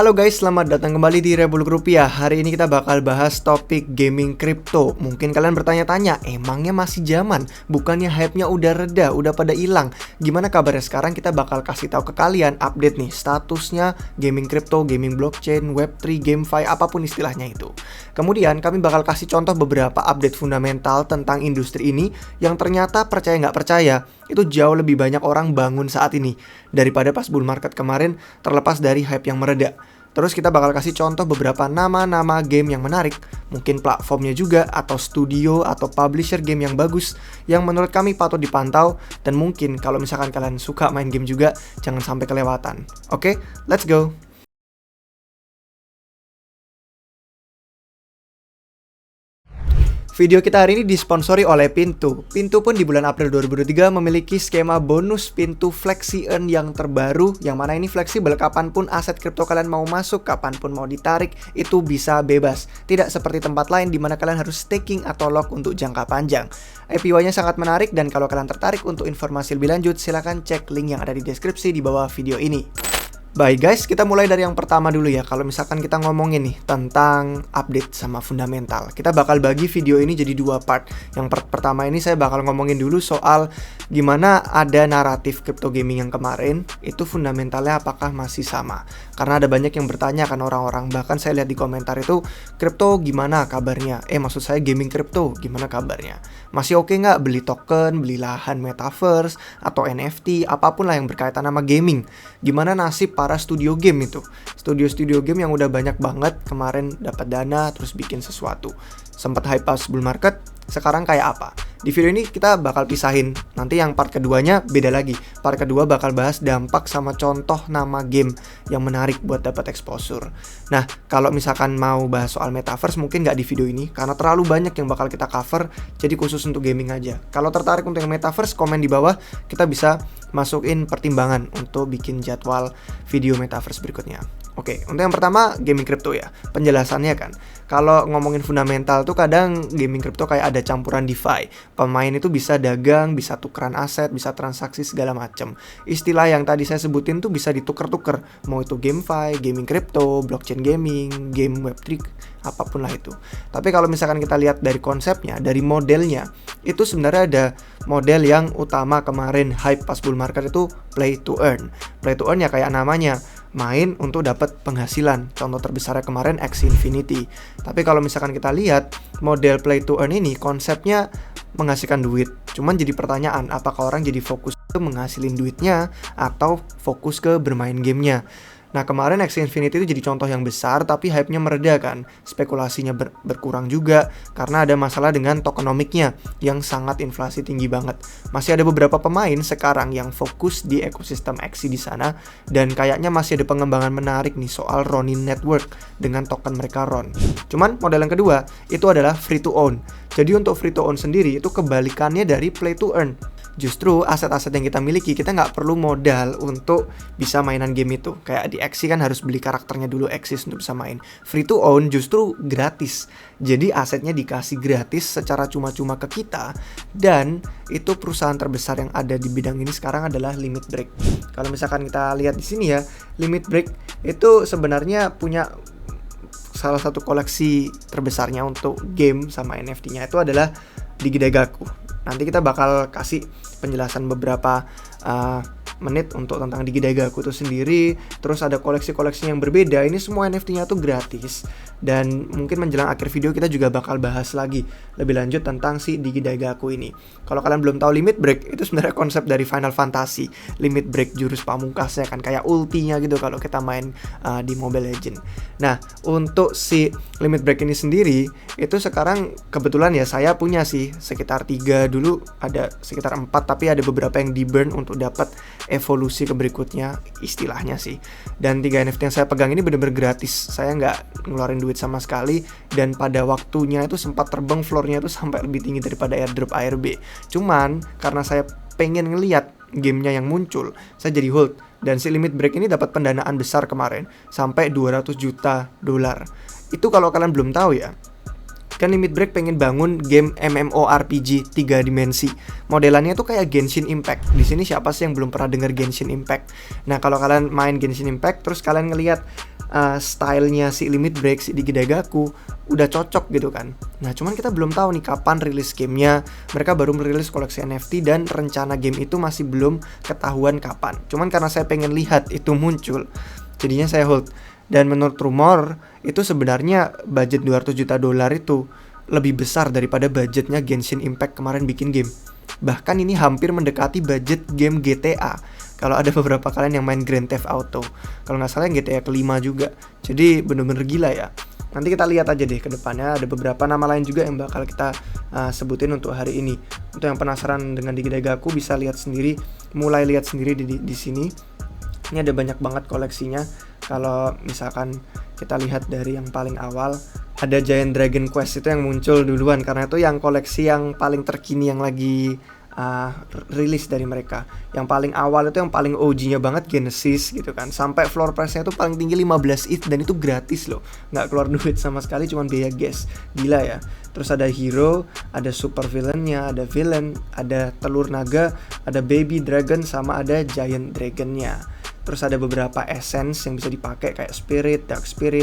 Halo guys, selamat datang kembali di Revolut Rupiah. Hari ini kita bakal bahas topik gaming kripto. Mungkin kalian bertanya-tanya, emangnya masih zaman? Bukannya hype-nya udah reda, udah pada hilang? Gimana kabarnya sekarang? Kita bakal kasih tahu ke kalian update nih statusnya gaming kripto, gaming blockchain, web3, GameFi, apapun istilahnya itu. Kemudian kami bakal kasih contoh beberapa update fundamental tentang industri ini yang ternyata percaya nggak percaya, itu jauh lebih banyak orang bangun saat ini daripada pas bull market kemarin, terlepas dari hype yang mereda. Terus kita bakal kasih contoh beberapa nama-nama game yang menarik, mungkin platformnya juga, atau studio atau publisher game yang bagus yang menurut kami patut dipantau, dan mungkin kalau misalkan kalian suka main game juga, jangan sampai kelewatan. Oke, let's go! Video kita hari ini disponsori oleh Pintu. Pintu pun di bulan April 2023 memiliki skema bonus Pintu Flexi Earn yang terbaru, yang mana ini fleksibel kapanpun aset kripto kalian mau masuk, kapanpun mau ditarik, itu bisa bebas. Tidak seperti tempat lain di mana kalian harus staking atau lock untuk jangka panjang. IPO-nya sangat menarik, dan kalau kalian tertarik untuk informasi lebih lanjut, silahkan cek link yang ada di deskripsi di bawah video ini. Baik guys, kita mulai dari yang pertama dulu ya. Kalau misalkan kita ngomongin nih tentang update sama fundamental, kita bakal bagi video ini jadi dua part. Yang pertama ini saya bakal ngomongin dulu soal gimana ada naratif crypto gaming yang kemarin, itu fundamentalnya apakah masih sama. Karena ada banyak yang bertanya kan orang-orang, bahkan saya lihat di komentar itu, crypto gimana kabarnya? Maksud saya gaming crypto gimana kabarnya? Masih oke nggak beli token, beli lahan metaverse, atau NFT, apapun lah yang berkaitan sama gaming? Gimana nasib para studio game itu? Studio game yang udah banyak banget kemarin dapat dana terus bikin sesuatu. Sempat hype pas bull market, sekarang kayak apa? Di video ini kita bakal pisahin. Nanti yang part keduanya beda lagi. Part kedua bakal bahas dampak sama contoh nama game yang menarik buat dapat exposure. Nah, kalau misalkan mau bahas soal metaverse mungkin nggak di video ini, karena terlalu banyak yang bakal kita cover, jadi khusus untuk gaming aja. Kalau tertarik untuk yang metaverse, komen di bawah, kita bisa masukin pertimbangan untuk bikin jadwal video metaverse berikutnya. Oke, untuk yang pertama gaming crypto ya. Penjelasannya kan, kalau ngomongin fundamental tuh kadang gaming crypto kayak ada campuran DeFi. Pemain itu bisa dagang, bisa tukeran aset, bisa transaksi segala macam. Istilah yang tadi saya sebutin tuh bisa dituker-tuker. Mau itu GameFi, gaming crypto, blockchain gaming, game web3, apapun lah itu. Tapi kalau misalkan kita lihat dari konsepnya, dari modelnya, itu sebenarnya ada model yang utama kemarin hype pas bull market itu play to earn. Play to earn ya kayak namanya, main untuk dapat penghasilan. Contoh terbesarnya kemarin Axie Infinity. Tapi kalau misalkan kita lihat model play to earn ini konsepnya menghasilkan duit. Cuman jadi pertanyaan, apakah orang jadi fokus ke menghasilin duitnya atau fokus ke bermain gamenya? Nah, kemarin Axie Infinity itu jadi contoh yang besar, tapi hype-nya mereda kan. Spekulasinya berkurang juga karena ada masalah dengan tokenomiknya yang sangat inflasi tinggi banget. Masih ada beberapa pemain sekarang yang fokus di ekosistem Axie di sana, dan kayaknya masih ada pengembangan menarik nih soal Ronin Network dengan token mereka RON. Cuman model yang kedua itu adalah free to own. Jadi untuk free to own sendiri itu kebalikannya dari play to earn. Justru aset-aset yang kita miliki, kita nggak perlu modal untuk bisa mainan game itu. Kayak di Axie kan harus beli karakternya dulu Axie untuk bisa main. Free to own justru gratis. Jadi asetnya dikasih gratis secara cuma-cuma ke kita. Dan itu perusahaan terbesar yang ada di bidang ini sekarang adalah Limit Break. Kalau misalkan kita lihat di sini ya, Limit Break itu sebenarnya punya salah satu koleksi terbesarnya untuk game sama NFT-nya itu adalah Digidagaku. Nanti kita bakal kasih penjelasan beberapa menit untuk tentang Digidagaku itu sendiri. Terus ada koleksi-koleksi yang berbeda. Ini semua NFT-nya tuh gratis. Dan mungkin menjelang akhir video kita juga bakal bahas lagi lebih lanjut tentang si Digidagaku ini. Kalau kalian belum tahu, Limit Break itu sebenarnya konsep dari Final Fantasy. Limit Break jurus pamungkasnya kan, kayak ultinya gitu kalau kita main di Mobile Legends. Nah, untuk si Limit Break ini sendiri itu sekarang kebetulan ya saya punya sih sekitar 3, dulu ada sekitar 4, tapi ada beberapa yang di burn untuk dapat evolusi ke berikutnya istilahnya sih. Dan 3 NFT yang saya pegang ini benar-benar gratis. Saya nggak ngeluarin duit sama sekali, dan pada waktunya itu sempat terbang floornya itu sampai lebih tinggi daripada airdrop ARB. Cuman karena saya pengen ngeliat gamenya yang muncul, saya jadi hold. Dan si Limit Break ini dapat pendanaan besar kemarin sampai 200 juta dolar. Itu kalau kalian belum tahu ya, kan Limit Break pengen bangun game MMORPG 3 dimensi. Modelannya tuh kayak Genshin Impact. Di sini siapa sih yang belum pernah dengar Genshin Impact? Nah, kalau kalian main Genshin Impact terus kalian ngelihat stylenya si Limit Break, si Digidagaku udah cocok gitu kan. Nah cuman kita belum tahu nih kapan rilis gamenya. Mereka baru merilis koleksi NFT dan rencana game itu masih belum ketahuan kapan. Cuman karena saya pengen lihat itu muncul, jadinya saya hold. Dan menurut rumor itu sebenarnya budget $200 juta itu lebih besar daripada budgetnya Genshin Impact kemarin bikin game. Bahkan ini hampir mendekati budget game GTA. Kalau ada beberapa kalian yang main Grand Theft Auto, kalau nggak salah yang GTA kelima juga. Jadi bener-bener gila ya. Nanti kita lihat aja deh ke depannya, ada beberapa nama lain juga yang bakal kita sebutin untuk hari ini. Untuk yang penasaran dengan Digidagaku bisa lihat sendiri, mulai lihat sendiri di sini. Ini ada banyak banget koleksinya. Kalau misalkan kita lihat dari yang paling awal, ada Giant Dragon Quest itu yang muncul duluan, karena itu yang koleksi yang paling terkini yang lagi rilis dari mereka. Yang paling awal itu yang paling OG-nya banget Genesis gitu kan. Sampai floor price-nya itu paling tinggi 15 ETH dan itu gratis loh. Nggak keluar duit sama sekali, cuma biaya gas. Gila ya. Terus ada hero, ada super villain-nya, ada villain, ada telur naga, ada baby dragon, sama ada giant dragon-nya. Terus ada beberapa essence yang bisa dipakai kayak spirit,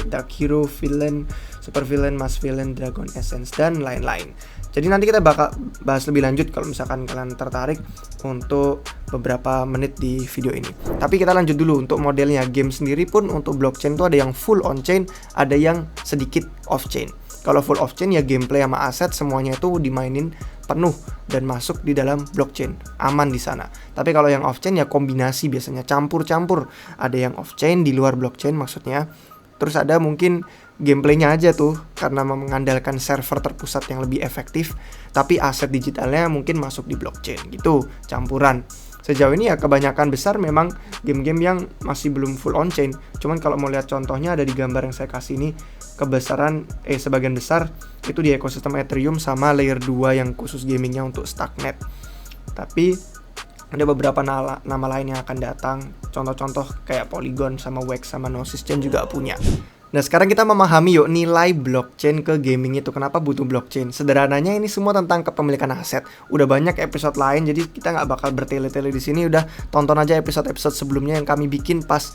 dark hero, villain, super villain, mass villain, dragon essence, dan lain-lain. Jadi nanti kita bakal bahas lebih lanjut kalau misalkan kalian tertarik untuk beberapa menit di video ini. Tapi kita lanjut dulu untuk modelnya. Game sendiri pun untuk blockchain itu ada yang full on-chain, ada yang sedikit off-chain. Kalau full off-chain ya gameplay sama aset semuanya itu dimainin penuh dan masuk di dalam blockchain, aman di sana. Tapi kalau yang off-chain ya kombinasi, biasanya campur-campur. Ada yang off-chain di luar blockchain maksudnya. Terus ada mungkin gameplaynya aja tuh karena mengandalkan server terpusat yang lebih efektif, tapi aset digitalnya mungkin masuk di blockchain gitu, campuran. Sejauh ini ya kebanyakan besar memang game-game yang masih belum full on-chain. Cuman kalau mau lihat contohnya ada di gambar yang saya kasih ini, sebagian besar itu di ekosistem Ethereum sama layer 2 yang khusus gamingnya untuk Starknet. Tapi ada beberapa nama lain yang akan datang. Contoh-contoh kayak Polygon sama Wax sama Gnosis Chain juga punya. Nah sekarang kita memahami yuk nilai blockchain ke gaming itu. Kenapa butuh blockchain? Sederhananya ini semua tentang kepemilikan aset. Udah banyak episode lain, jadi kita nggak bakal bertele-tele di sini. Udah tonton aja episode-episode sebelumnya yang kami bikin pas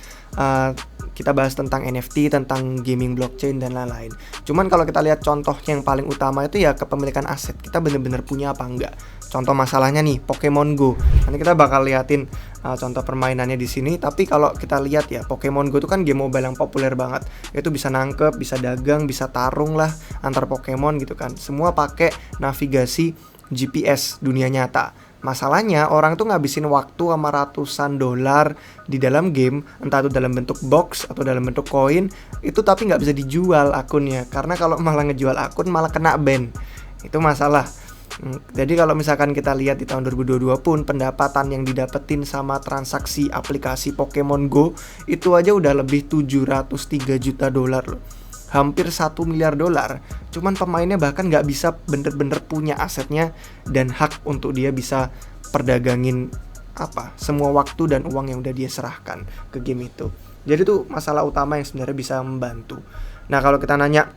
kita bahas tentang NFT, tentang gaming blockchain dan lain-lain. Cuman kalau kita lihat contoh yang paling utama itu ya kepemilikan aset. Kita bener-bener punya apa enggak? Contoh masalahnya nih Pokemon Go. Nanti kita bakal liatin contoh permainannya di sini. Tapi kalau kita lihat ya Pokemon Go itu kan game mobile yang populer banget. Itu bisa nangkep, bisa dagang, bisa tarung lah antar Pokemon gitu kan. Semua pakai navigasi GPS dunia nyata. Masalahnya orang tuh ngabisin waktu sama ratusan dolar di dalam game, entah itu dalam bentuk box atau dalam bentuk koin, itu tapi nggak bisa dijual akunnya. Karena kalau malah ngejual akun malah kena ban. Itu masalah. Jadi kalau misalkan kita lihat di tahun 2022 pun pendapatan yang didapetin sama transaksi aplikasi Pokemon Go itu aja udah lebih 703 juta dolar loh. Hampir 1 miliar dolar. Cuman pemainnya bahkan nggak bisa bener-bener punya asetnya dan hak untuk dia bisa perdagangin semua waktu dan uang yang udah dia serahkan ke game itu. Jadi itu masalah utama yang sebenarnya bisa membantu. Nah kalau kita nanya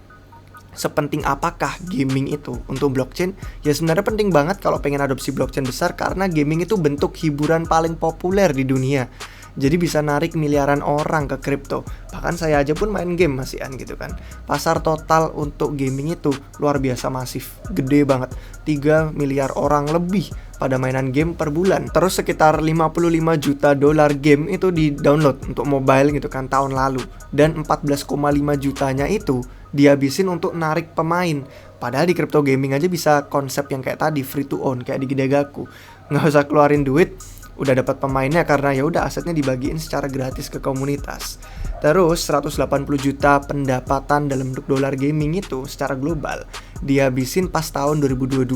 sepenting apakah gaming itu untuk blockchain? Ya sebenarnya penting banget kalau pengen adopsi blockchain besar, karena gaming itu bentuk hiburan paling populer di dunia. Jadi bisa narik miliaran orang ke kripto. Bahkan saya aja pun main game masihan gitu kan. Pasar total untuk gaming itu luar biasa masif, gede banget. 3 miliar orang lebih pada mainan game per bulan. Terus sekitar 55 juta dolar game itu di-download untuk mobile gitu kan tahun lalu. Dan 14,5 jutanya itu dihabisin untuk narik pemain. Padahal di crypto gaming aja bisa konsep yang kayak tadi, free to own, kayak di Digidagaku. Nggak usah keluarin duit, udah dapat pemainnya karena ya udah asetnya dibagiin secara gratis ke komunitas. Terus 180 juta pendapatan dalam bentuk dolar gaming itu secara global dihabisin pas tahun 2022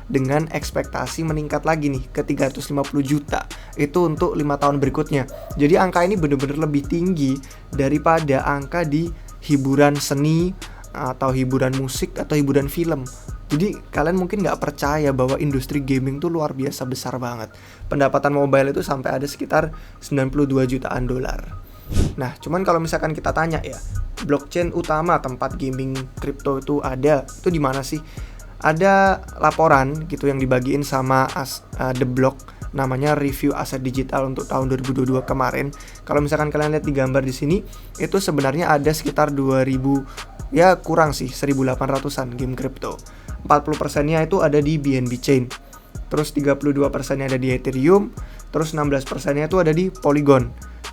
dengan ekspektasi meningkat lagi nih ke 350 juta. Itu untuk 5 tahun berikutnya. Jadi angka ini benar-benar lebih tinggi daripada angka di hiburan seni atau hiburan musik atau hiburan film. Jadi kalian mungkin gak percaya bahwa industri gaming tuh luar biasa besar banget. Pendapatan mobile itu sampai ada sekitar 92 jutaan dolar. Nah cuman kalau misalkan kita tanya ya, blockchain utama tempat gaming crypto itu ada, itu di mana sih? Ada laporan gitu yang dibagiin sama The Block namanya review aset digital untuk tahun 2022 kemarin. Kalau misalkan kalian lihat di gambar di sini, itu sebenarnya ada sekitar 2000, ya kurang sih, 1800-an game crypto. 40%-nya itu ada di BNB Chain. Terus 32%-nya ada di Ethereum, terus 16%-nya itu ada di Polygon.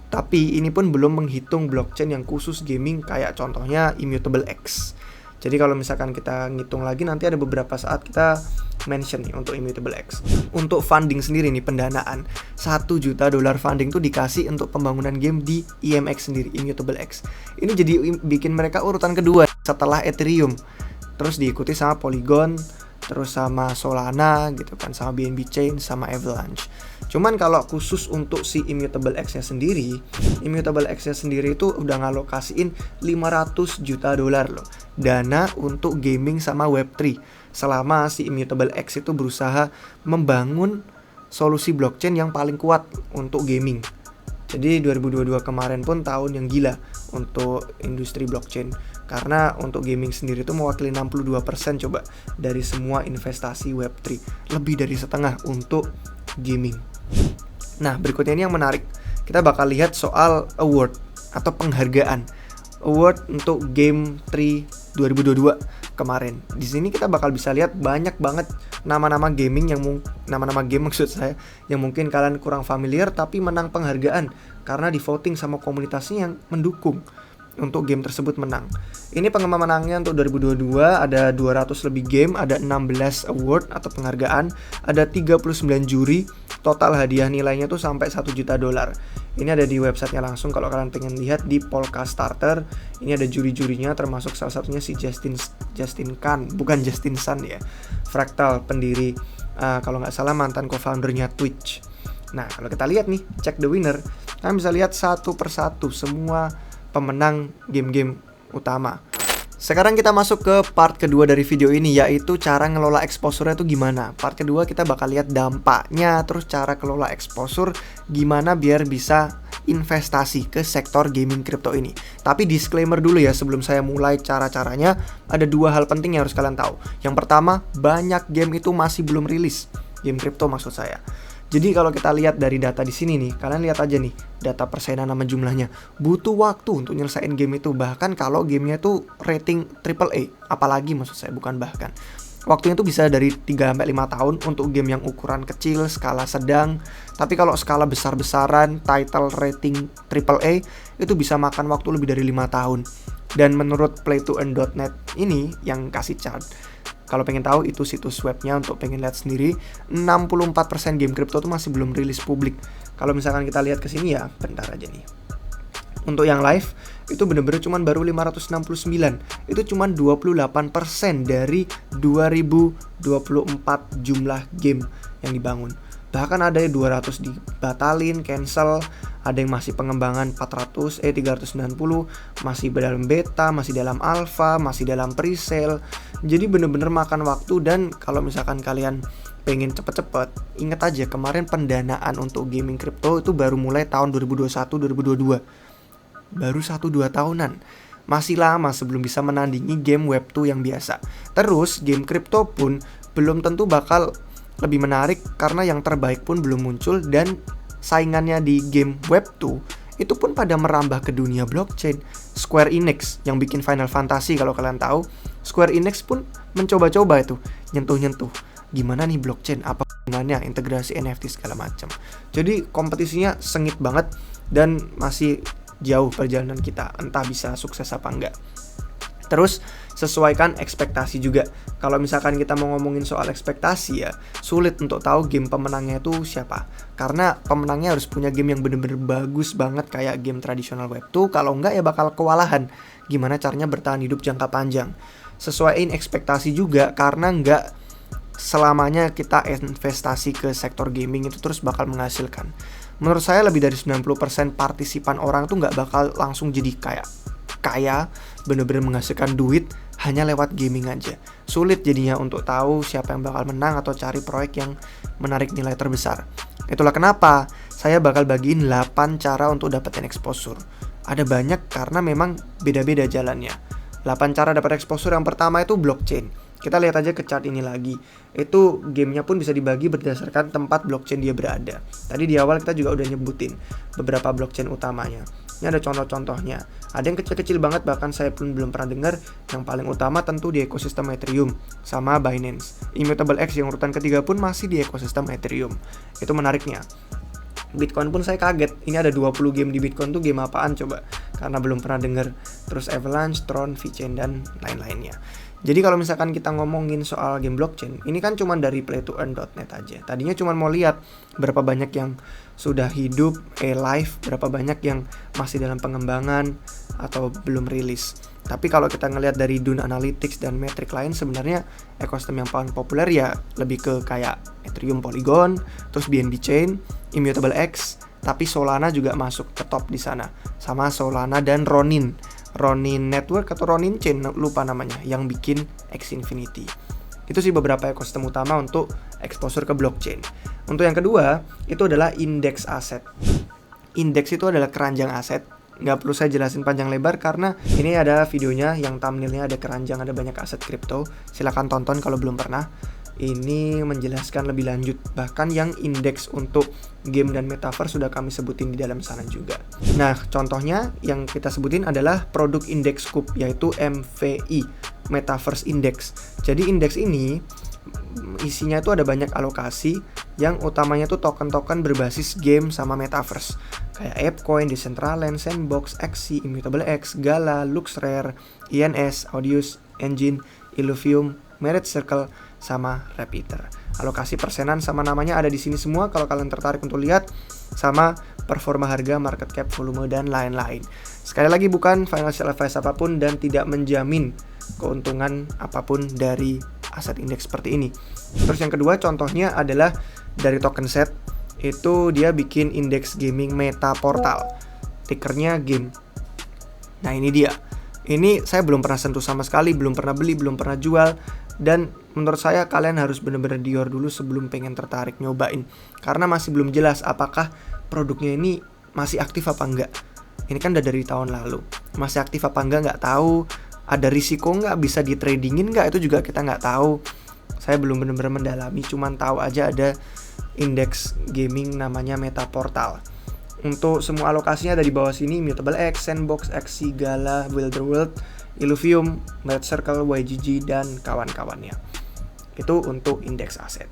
Tapi ini pun belum menghitung blockchain yang khusus gaming kayak contohnya Immutable X. Jadi kalau misalkan kita ngitung lagi, nanti ada beberapa saat kita mention nih untuk Immutable X. Untuk funding sendiri nih, pendanaan $1 juta funding tuh dikasih untuk pembangunan game di IMX sendiri, Immutable X. Ini jadi bikin mereka urutan kedua setelah Ethereum. Terus diikuti sama Polygon, terus sama Solana gitu kan, sama BNB Chain, sama Avalanche. Cuman kalau khusus untuk si Immutable X-nya sendiri, Immutable X-nya sendiri itu udah ngalokasiin $500 juta loh, dana untuk gaming sama Web3. Selama si Immutable X itu berusaha membangun solusi blockchain yang paling kuat untuk gaming. Jadi 2022 kemarin pun tahun yang gila untuk industri blockchain. Karena untuk gaming sendiri itu mewakili 62% coba dari semua investasi Web3. Lebih dari setengah untuk gaming. Nah, berikutnya ini yang menarik. Kita bakal lihat soal award atau penghargaan. Award untuk Game 3 2022 kemarin. Di sini kita bakal bisa lihat banyak banget nama-nama gaming nama-nama game maksud saya yang mungkin kalian kurang familiar tapi menang penghargaan karena di voting sama komunitasnya yang mendukung untuk game tersebut menang. Ini pemenangnya untuk 2022 ada 200 lebih game, ada 16 award atau penghargaan, ada 39 juri, total hadiah nilainya tuh sampai $1 juta. Ini ada di websitenya langsung kalau kalian pengen lihat di Polka Starter. Ini ada juri-jurinya termasuk salah satunya si Justin Kan, bukan Justin Sun ya. Fractal pendiri kalau nggak salah mantan co-foundernya Twitch. Nah, kalau kita lihat nih, check the winner, kalian bisa lihat satu persatu semua pemenang game-game utama. Sekarang kita masuk ke part kedua dari video ini, yaitu cara ngelola exposure itu gimana. Part kedua kita bakal lihat dampaknya, terus cara kelola exposure gimana biar bisa investasi ke sektor gaming crypto ini. Tapi disclaimer dulu ya sebelum saya mulai cara-caranya, ada dua hal penting yang harus kalian tahu. Yang pertama, banyak game itu masih belum rilis. Game crypto maksud saya. Jadi kalau kita lihat dari data di sini nih, kalian lihat aja nih, data persenan sama jumlahnya. Butuh waktu untuk nyelesain game itu, bahkan kalau gamenya tuh rating AAA, apalagi maksud saya, bukan bahkan. Waktunya tuh bisa dari 3-5 tahun untuk game yang ukuran kecil, skala sedang. Tapi kalau skala besar-besaran, title rating AAA, itu bisa makan waktu lebih dari 5 tahun. Dan menurut playtoearn.net ini yang kasih chart, kalau pengen tahu itu situs webnya untuk pengen lihat sendiri, 64% game crypto itu masih belum rilis publik. Kalau misalkan kita lihat ke sini ya, bentar aja nih. Untuk yang live itu bener-bener cuman baru 569. Itu cuman 28% dari 2024 jumlah game yang dibangun. Bahkan ada 200 dibatalin, cancel, ada yang masih pengembangan 390, masih dalam beta, masih dalam alpha, masih dalam presale. Jadi bener-bener makan waktu. Dan kalau misalkan kalian pengen cepet-cepet, ingat aja kemarin pendanaan untuk gaming crypto itu baru mulai tahun 2021-2022. Baru 1-2 tahunan. Masih lama sebelum bisa menandingi game Web2 yang biasa. Terus game crypto pun belum tentu bakal lebih menarik karena yang terbaik pun belum muncul, dan saingannya di game Web2 itu pun pada merambah ke dunia blockchain. Square Enix yang bikin Final Fantasy kalau kalian tahu, Square Enix pun mencoba-coba itu nyentuh-nyentuh gimana nih blockchain, apa hubungannya, integrasi NFT segala macam. Jadi kompetisinya sengit banget dan masih jauh perjalanan kita, entah bisa sukses apa enggak. Terus sesuaikan ekspektasi juga. Kalau misalkan kita mau ngomongin soal ekspektasi ya, sulit untuk tahu game pemenangnya itu siapa. Karena pemenangnya harus punya game yang bener-bener bagus banget kayak game tradisional Web2. Kalau enggak ya bakal kewalahan gimana caranya bertahan hidup jangka panjang. Sesuaiin ekspektasi juga, karena enggak selamanya kita investasi ke sektor gaming itu terus bakal menghasilkan. Menurut saya lebih dari 90% partisipan orang tuh nggak bakal langsung jadi kaya, bener-bener menghasilkan duit hanya lewat gaming aja. Sulit jadinya untuk tahu siapa yang bakal menang atau cari proyek yang menarik nilai terbesar. Itulah kenapa saya bakal bagiin 8 cara untuk dapetin exposure. Ada banyak karena memang beda-beda jalannya. 8 cara dapat exposure. Yang pertama itu blockchain. Kita lihat aja ke chart ini lagi. Itu gamenya pun bisa dibagi berdasarkan tempat blockchain dia berada. Tadi di awal kita juga udah nyebutin beberapa blockchain utamanya. Ini ada contoh-contohnya. Ada yang kecil-kecil banget, bahkan saya pun belum pernah dengar. Yang paling utama tentu di ekosistem Ethereum sama Binance. Immutable X yang urutan ketiga pun masih di ekosistem Ethereum. Itu menariknya. Bitcoin pun saya kaget. Ini ada 20 game di Bitcoin tuh game apaan coba? Karena belum pernah dengar. Terus Avalanche, Tron, VeChain dan lain-lainnya. Jadi kalau misalkan kita ngomongin soal game blockchain, ini kan cuma dari play-to-earn.net aja. Tadinya cuma mau lihat berapa banyak yang sudah hidup, live, berapa banyak yang masih dalam pengembangan atau belum rilis. Tapi kalau kita ngelihat dari Dune Analytics dan metrik lain, sebenarnya ekosistem yang paling populer ya lebih ke kayak Ethereum Polygon, terus BNB Chain, Immutable X, tapi Solana juga masuk ke top di sana. Sama Solana dan Ronin Network atau Ronin Chain, lupa namanya, yang bikin X Infinity. Itu sih beberapa ekosistem utama untuk exposure ke blockchain. Untuk yang kedua, itu adalah indeks aset. Indeks itu adalah keranjang aset. Nggak perlu saya jelasin panjang lebar karena ini ada videonya yang thumbnailnya ada keranjang, ada banyak aset kripto. Silahkan tonton kalau belum pernah. Ini menjelaskan lebih lanjut. Bahkan yang indeks untuk game dan metaverse sudah kami sebutin di dalam sana juga. Nah, contohnya yang kita sebutin adalah produk indeks Scoop, yaitu MVI, Metaverse Index. Jadi indeks ini isinya itu ada banyak alokasi, yang utamanya tuh token-token berbasis game sama metaverse. Kayak ApeCoin, Decentraland, Sandbox, Axie, Immutable X, Gala, LuxRare, INS, Audius, Engine, Illuvium, Merit Circle, sama Repeater. Alokasi persenan sama namanya ada di sini semua kalau kalian tertarik untuk lihat, sama performa harga, market cap, volume, dan lain-lain. Sekali lagi bukan financial advice apapun dan tidak menjamin keuntungan apapun dari aset indeks seperti ini. Terus yang kedua contohnya adalah dari token set. Itu dia bikin indeks gaming Meta Portal, tickernya game. Nah ini dia. Ini saya belum pernah sentuh sama sekali, belum pernah beli, belum pernah jual. Dan menurut saya kalian harus benar-benar dior dulu sebelum pengen tertarik nyobain. Karena masih belum jelas apakah produknya ini masih aktif apa enggak. Ini kan udah dari tahun lalu. Masih aktif apa enggak nggak tahu. Ada risiko nggak, bisa di tradingin nggak, itu juga kita nggak tahu. Saya belum benar-benar mendalami, cuman tahu aja ada indeks gaming namanya Meta Portal. Untuk semua alokasinya ada di bawah sini: Immutable X, Sandbox, Axie, Gala, Wilderworld, Illuvium, Merit Circle, YGG, dan kawan-kawannya. Itu untuk indeks aset.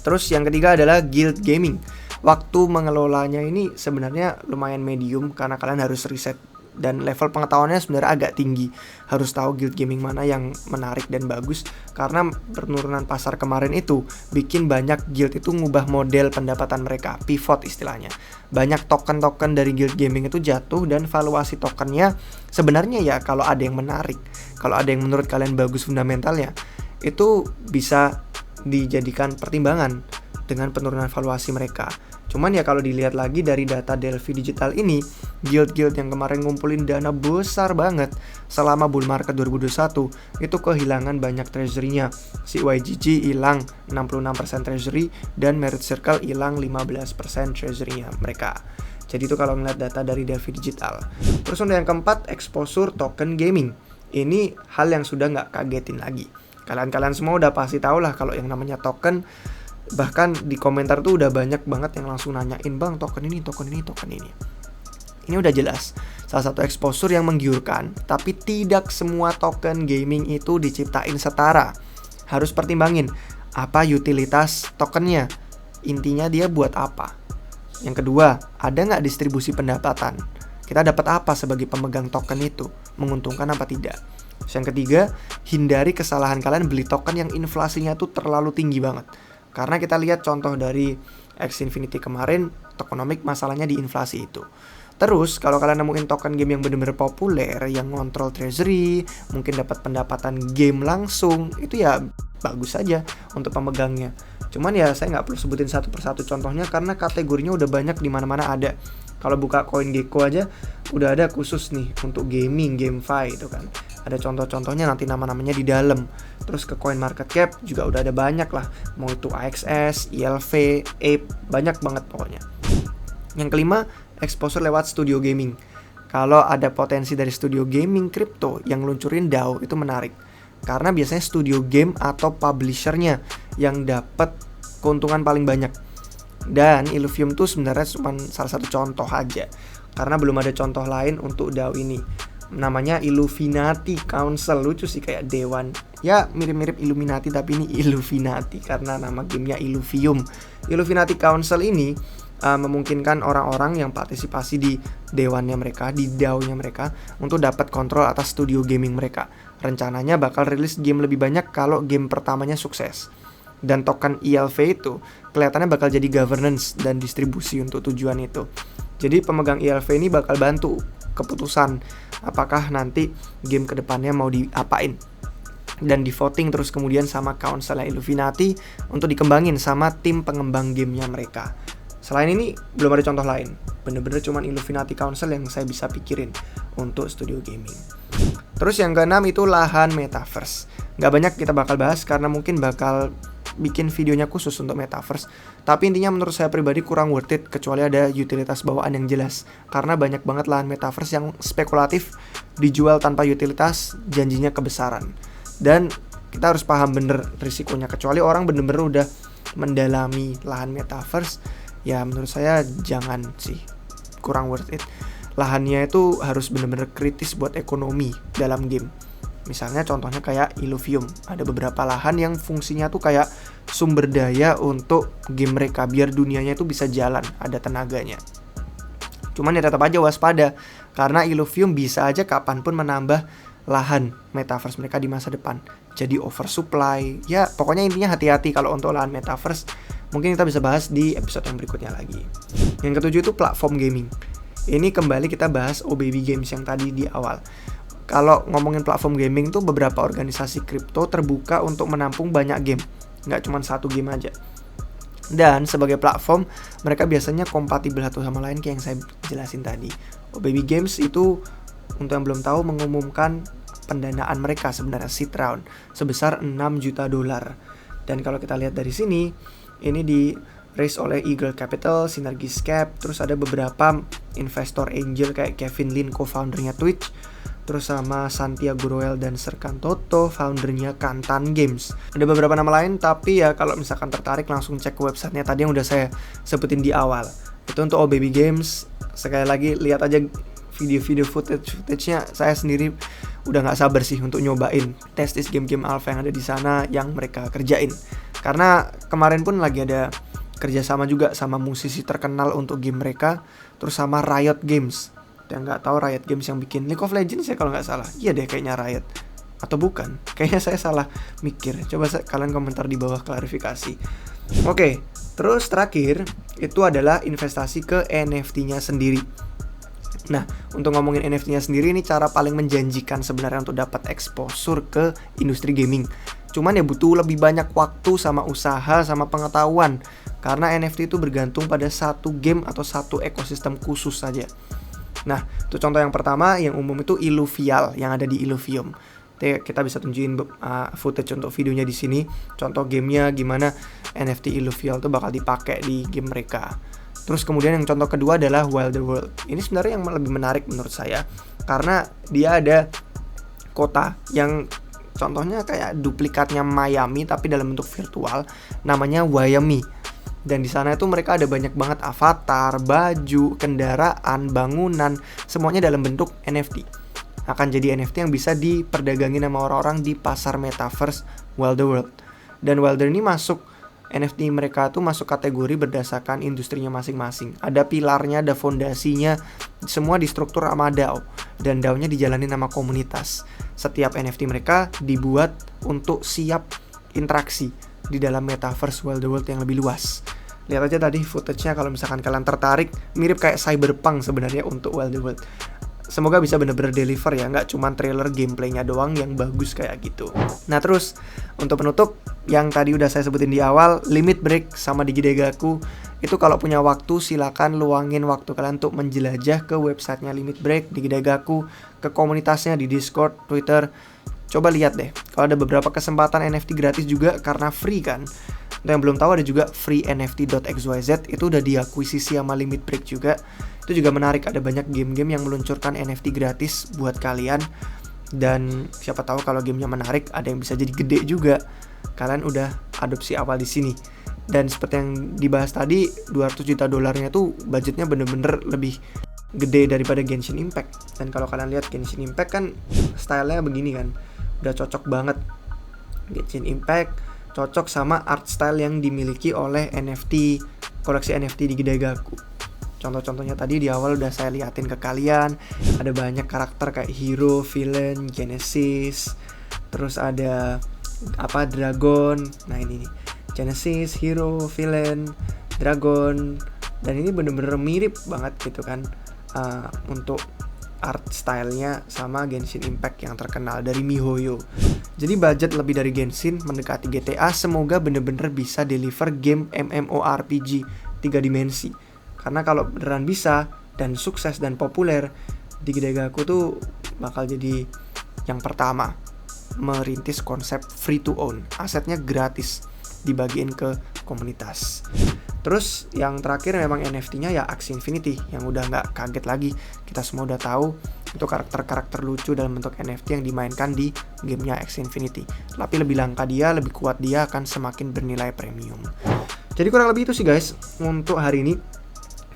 Terus yang ketiga adalah Guild Gaming. Waktu mengelolanya ini sebenarnya lumayan medium karena kalian harus riset dan level pengetahuannya sebenarnya agak tinggi. Harus tahu guild gaming mana yang menarik dan bagus, karena penurunan pasar kemarin itu bikin banyak guild itu ngubah model pendapatan mereka, pivot istilahnya. Banyak token-token dari guild gaming itu jatuh dan valuasi tokennya sebenarnya ya kalau ada yang menarik, kalau ada yang menurut kalian bagus fundamentalnya, itu bisa dijadikan pertimbangan dengan penurunan valuasi mereka. Cuman ya kalau dilihat lagi dari data Delphi Digital ini, guild-guild yang kemarin ngumpulin dana besar banget selama bull market 2021 itu kehilangan banyak treasury-nya. Si YGG hilang 66% treasury dan Merit Circle hilang 15% treasury-nya mereka. Jadi itu kalau ngeliat data dari Delphi Digital. Terus untuk yang keempat, exposure token gaming. Ini hal yang sudah nggak kagetin lagi. Kalian semua udah pasti tahu lah kalau yang namanya token. Bahkan di komentar tuh udah banyak banget yang langsung nanyain, bang token ini. Ini udah jelas salah satu exposure yang menggiurkan. Tapi tidak semua token gaming itu diciptain setara. Harus pertimbangin apa utilitas tokennya, intinya dia buat apa. Yang kedua, ada nggak distribusi pendapatan? Kita dapat apa sebagai pemegang token itu? Menguntungkan apa tidak? Yang ketiga, hindari kesalahan kalian beli token yang inflasinya tuh terlalu tinggi banget. Karena kita lihat contoh dari X Infinity kemarin, tokenomic masalahnya di inflasi itu. Terus kalau kalian nemuin token game yang benar-benar populer, yang ngontrol treasury, mungkin dapat pendapatan game langsung, itu ya bagus saja untuk pemegangnya. Cuman ya saya nggak perlu sebutin satu persatu contohnya karena kategorinya udah banyak di mana-mana ada. Kalau buka CoinGecko aja udah ada khusus nih untuk gaming, GameFi itu kan. Ada contoh-contohnya, nanti nama-namanya di dalam. Terus ke CoinMarketCap juga udah ada banyak lah. Mau itu AXS, ILV, Ape, banyak banget pokoknya. Yang kelima, exposure lewat studio gaming. Kalau ada potensi dari studio gaming kripto yang luncurin DAO, itu menarik. Karena biasanya studio game atau publishernya yang dapat keuntungan paling banyak. Dan Illuvium tuh sebenarnya cuma salah satu contoh aja, karena belum ada contoh lain untuk DAO ini. Namanya Illuminati Council, lucu sih kayak dewan. Ya mirip-mirip Illuminati tapi ini Illuminati karena nama gamenya Illuvium. Illuminati Council ini memungkinkan orang-orang yang partisipasi di dewannya mereka, di DAO-nya mereka, untuk dapat kontrol atas studio gaming mereka. Rencananya bakal rilis game lebih banyak kalau game pertamanya sukses. Dan token ILV itu kelihatannya bakal jadi governance dan distribusi untuk tujuan itu. Jadi pemegang ILV ini bakal bantu keputusan apakah nanti game kedepannya mau diapain, dan di voting terus kemudian sama Council Illuminati untuk dikembangin sama tim pengembang gamenya mereka. Selain ini belum ada contoh lain, bener-bener cuman Illuminati Council yang saya bisa pikirin untuk studio gaming. Terus yang keenam itu lahan metaverse. Gak banyak kita bakal bahas karena mungkin bakal bikin videonya khusus untuk metaverse. Tapi intinya menurut saya pribadi kurang worth it kecuali ada utilitas bawaan yang jelas. Karena banyak banget lahan metaverse yang spekulatif, dijual tanpa utilitas, janjinya kebesaran. Dan kita harus paham bener risikonya, kecuali orang bener-bener udah mendalami lahan metaverse. Ya menurut saya jangan sih, kurang worth it. Lahannya itu harus bener-bener kritis buat ekonomi dalam game. Misalnya contohnya kayak Illuvium, ada beberapa lahan yang fungsinya tuh kayak sumber daya untuk game mereka, biar dunianya itu bisa jalan, ada tenaganya. Cuman ya tetap aja waspada, karena Illuvium bisa aja kapanpun menambah lahan metaverse mereka di masa depan. Jadi oversupply, ya pokoknya intinya hati-hati kalau untuk lahan metaverse. Mungkin kita bisa bahas di episode yang berikutnya lagi. Yang ketujuh itu platform gaming. Ini kembali kita bahas OBB Games yang tadi di awal. Kalau ngomongin platform gaming tuh beberapa organisasi kripto terbuka untuk menampung banyak game, nggak cuma satu game aja. Dan sebagai platform, mereka biasanya kompatibel satu sama lain kayak yang saya jelasin tadi. OBB Games itu, untuk yang belum tahu, mengumumkan pendanaan mereka sebenarnya seed round sebesar $6 juta. Dan kalau kita lihat dari sini, ini di raise oleh Eagle Capital, Synergis Cap, terus ada beberapa investor angel kayak Kevin Lin, co-foundernya Twitch, terus sama Santiago Roel dan Serkan Toto, foundernya Kantan Games. Ada beberapa nama lain, tapi ya kalau misalkan tertarik langsung cek websitenya tadi yang udah saya sebutin di awal. Itu untuk OBB Games. Sekali lagi lihat aja video-video footage-nya. Saya sendiri udah gak sabar sih untuk nyobain testis game-game alpha yang ada di sana yang mereka kerjain. Karena kemarin pun lagi ada kerjasama juga sama musisi terkenal untuk game mereka, terus sama Riot Games. Yang nggak tahu Riot Games yang bikin League of Legends ya kalau nggak salah. Iya deh kayaknya Riot. Atau bukan? Kayaknya saya salah mikir. Coba kalian komentar di bawah klarifikasi. Oke, terus terakhir itu adalah investasi ke NFT-nya sendiri. Nah, untuk ngomongin NFT-nya sendiri ini cara paling menjanjikan sebenarnya untuk dapat exposure ke industri gaming. Cuman ya butuh lebih banyak waktu sama usaha sama pengetahuan. Karena NFT itu bergantung pada satu game atau satu ekosistem khusus saja. Nah, itu contoh yang pertama, yang umum itu Illuvial yang ada di Illuvium. Kita bisa tunjukin footage untuk videonya di sini. Contoh gamenya gimana NFT Illuvial itu bakal dipakai di game mereka. Terus kemudian yang contoh kedua adalah Wilder World. Ini sebenarnya yang lebih menarik menurut saya karena dia ada kota yang contohnya kayak duplikatnya Miami tapi dalam bentuk virtual, namanya Wyoming. Dan di sana itu mereka ada banyak banget avatar, baju, kendaraan, bangunan, semuanya dalam bentuk NFT. Akan jadi NFT yang bisa diperdagangin sama orang-orang di pasar metaverse Wilder World. Dan Wilder ini masuk, NFT mereka tuh masuk kategori berdasarkan industrinya masing-masing. Ada pilarnya, ada fondasinya, semua distruktur sama DAO. Dan DAO-nya dijalanin sama komunitas. Setiap NFT mereka dibuat untuk siap interaksi di dalam metaverse Wilder World yang lebih luas. Lihat aja tadi footage-nya kalau misalkan kalian tertarik, mirip kayak Cyberpunk sebenarnya untuk Wilder World. Semoga bisa bener-bener deliver ya, nggak cuma trailer gameplaynya doang yang bagus kayak gitu. Nah terus, untuk penutup, yang tadi udah saya sebutin di awal, Limit Break sama Digidegaku, itu kalau punya waktu silakan luangin waktu kalian untuk menjelajah ke websitenya Limit Break, Digidegaku, ke komunitasnya di Discord, Twitter. Coba lihat deh, kalau ada beberapa kesempatan NFT gratis juga karena free kan. Untuk yang belum tahu ada juga freenft.xyz, itu udah diakuisisi sama Limit Break juga. Itu juga menarik, ada banyak game-game yang meluncurkan NFT gratis buat kalian. Dan siapa tahu kalau gamenya menarik, ada yang bisa jadi gede juga. Kalian udah adopsi awal di sini. Dan seperti yang dibahas tadi, 200 juta dolarnya tuh budgetnya bener-bener lebih gede daripada Genshin Impact. Dan kalau kalian lihat Genshin Impact kan stylenya begini kan, udah cocok banget. Genshin Impact cocok sama art style yang dimiliki oleh NFT, koleksi NFT di Gidegaku. Contoh-contohnya tadi di awal udah saya liatin ke kalian. Ada banyak karakter kayak hero, villain, Genesis, terus ada dragon. Nah ini nih, Genesis, hero, villain, dragon. Dan ini bener-bener mirip banget gitu kan, untuk art stylenya sama Genshin Impact yang terkenal dari miHoYo. Jadi budget lebih dari Genshin, mendekati GTA. Semoga bener-bener bisa deliver game MMORPG 3 dimensi. Karena kalau beneran bisa dan sukses dan populer, di Gidegaku tuh bakal jadi yang pertama merintis konsep free to own, asetnya gratis, dibagiin ke komunitas. Terus yang terakhir memang NFT-nya ya Axie Infinity, yang udah nggak kaget lagi, kita semua udah tahu itu karakter-karakter lucu dalam bentuk NFT yang dimainkan di gamenya Axie Infinity. Tapi lebih langka dia, lebih kuat dia, akan semakin bernilai premium. Jadi kurang lebih itu sih guys untuk hari ini.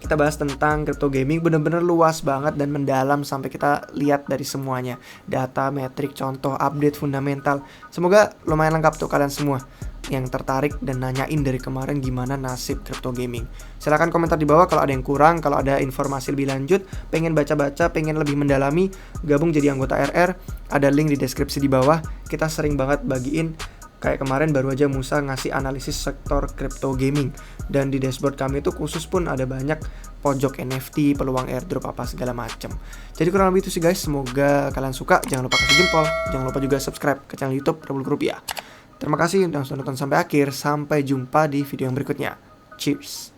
Kita bahas tentang crypto gaming, bener-bener luas banget dan mendalam sampai kita lihat dari semuanya. Data, metrik, contoh, update, fundamental. Semoga lumayan lengkap tuh kalian semua yang tertarik dan nanyain dari kemarin gimana nasib crypto gaming. Silahkan komentar di bawah kalau ada yang kurang, kalau ada informasi lebih lanjut, pengen baca-baca, pengen lebih mendalami, gabung jadi anggota RR. Ada link di deskripsi di bawah. Kita sering banget bagiin. Kayak kemarin baru aja Musa ngasih analisis sektor crypto gaming. Dan di dashboard kami itu khusus pun ada banyak pojok NFT, peluang airdrop apa segala macam. Jadi kurang lebih itu sih guys. Semoga kalian suka. Jangan lupa kasih jempol. Jangan lupa juga subscribe ke channel YouTube Republik Rupiah. Terima kasih sudah nonton sampai akhir. Sampai jumpa di video yang berikutnya. Cheers.